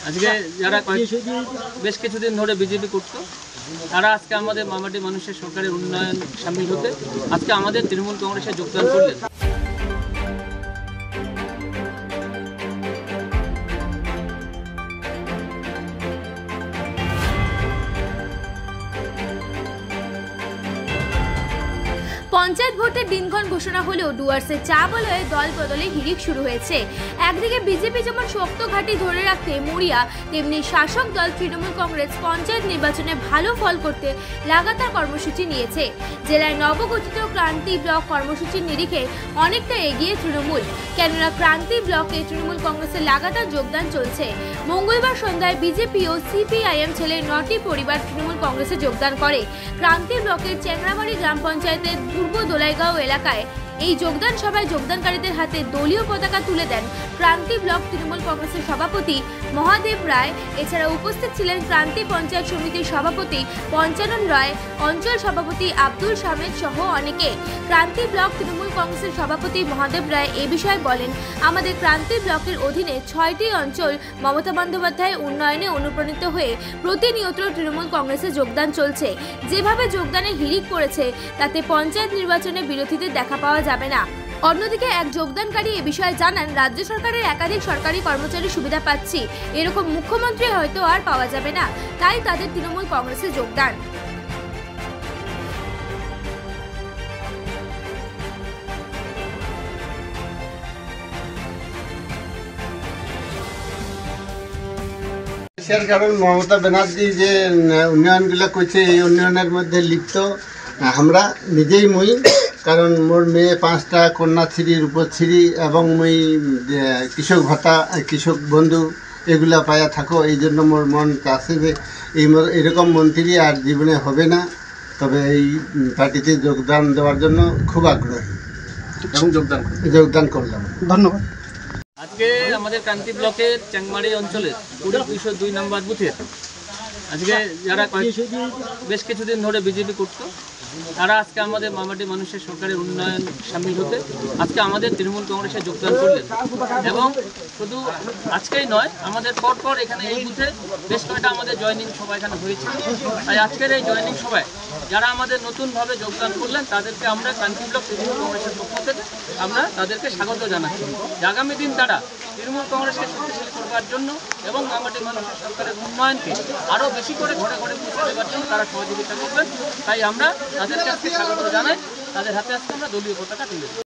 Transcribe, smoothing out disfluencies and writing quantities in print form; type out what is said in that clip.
আজকে যারা বেশ কিছুদিন ধরে বিজেপি করতো তারা আজকে আমাদের মামাটি মানুষের সরকারের উন্নয়ন সামিল হতে আজকে আমাদের তৃণমূল কংগ্রেসে যোগদান করলেন। পঞ্চায়েত ভোটের দিনক্ষণ ঘোষণা হলেও ডুয়ার্সের চা বলয়ে দল বদলে হিড়িক শুরু হয়েছে। একদিকে বিজেপি যেমন শক্ত ঘাঁটি ধরে রাখতে মরিয়া, তেমনি শাসক দল তৃণমূল কংগ্রেস পঞ্চায়েত নির্বাচনে ভালো ফল করতে লাগাতার কর্মসূচি নিয়েছে। জেলায় নবগঠিত ক্রান্তি ব্লক কর্মসূচির নিরিখে অনেকটা এগিয়ে তৃণমূল, কেননা ক্রান্তি ব্লকে তৃণমূল কংগ্রেসের লাগাতার যোগদান চলছে। মঙ্গলবার সন্ধ্যায় বিজেপি ও সিপিআইএম ছেলে 9টি পরিবার তৃণমূল কংগ্রেসে যোগদান করে। ক্রান্তি ব্লকের চেংরাবাড়ি গ্রাম পঞ্চায়েতের পূর্ব দোলাইগাঁও এলাকায় এই যোগদান সভায় যোগদানকারীদের হাতে দলীয় পতাকা তুলে দেন ক্রান্তি ব্লক তৃণমূল কংগ্রেসের সভাপতি মহাদেব রায়। এছাড়া উপস্থিত ছিলেন ক্রান্তি পঞ্চায়েত সমিতির সভাপতি পঞ্চানন রায়, অঞ্চল সভাপতি আব্দুল সামেদ সহ অনেকে। ক্রান্তি ব্লক তৃণমূল কংগ্রেসের সভাপতি মহাদেব রায় এ বিষয়ে বলেন, আমাদের ক্রান্তি ব্লকের অধীনে 6টি অঞ্চল মমতা বন্দ্যোপাধ্যায়ের উন্নয়নে অনুপ্রাণিত হয়ে প্রতিনিয়ত তৃণমূল কংগ্রেসে যোগদান চলছে। যেভাবে যোগদানের হিড়িক পড়েছে তাতে পঞ্চায়েত নির্বাচনে বিরোধীদের দেখা পাওয়া যাবে না। অন্যদিকে এক যোগদানকারী এ বিষয়ে জানান, রাজ্য সরকারের একাধিক সরকারি কর্মচারী সুবিধা পাচ্ছি, এরকম মুখ্যমন্ত্রী হয়তো আর পাওয়া যাবে না, তাই তাদের তৃণমূল কংগ্রেসে যোগদান। কারণ মমতা ব্যানার্জি যে উন্নয়নগুলো করছে এই উন্নয়নের মধ্যে লিপ্ত আমরা নিজেই মুই, কারণ মোর মেয়ে 5টা কন্যাশ্রী, রূপশ্রী এবং মুই কৃষক ভাতা, কৃষক বন্ধু এগুলা পায়া থাকো। এই জন্য মোর মন চাষে যে এরকম মন্ত্রী আর জীবনে হবে না, তবে এই পার্টিতে যোগদান দেওয়ার জন্য খুব আগ্রহী এবং যোগদান করলাম। ধন্যবাদ। আজকে আমাদের ক্রান্তি ব্লকের চেংমারি অঞ্চলের 202 নম্বর বুথের আজকে যারা বেশ কিছুদিন ধরে বিজেপি করতো তারা আজকে আমাদের মামাটি মানুষের সরকারের উন্নয়ন সামিল হতে আজকে আমাদের তৃণমূল কংগ্রেসে যোগদান করলেন। এবং শুধু আজকেই নয়, আমাদের পরপর এখানে এই বুথে বেশ কয়েকটা আমাদের জয়েনিং সভা এখানে হয়েছে। তাই আজকের এই জয়েনিং সভায় যারা আমাদের নতুনভাবে যোগদান করলেন তাদেরকে আমরা ক্রান্তি ব্লক তৃণমূল কংগ্রেসের পক্ষ থেকে আমরা তাদেরকে স্বাগত জানাচ্ছি। আগামী দিন তারা তৃণমূল কংগ্রেসকে শক্তিশালী করবার জন্য এবং মামাটি মানুষের সরকারের উন্নয়নকে আরও বেশি করে ঘরে ঘরে পৌঁছে দেওয়ার জন্য তারা সহযোগিতা করবেন। তাই আমরা তাদেরকে আজকে স্বাগত জানাই, তাদের হাতে আজকে আমরা দলীয় পতাকা তুলে দিই।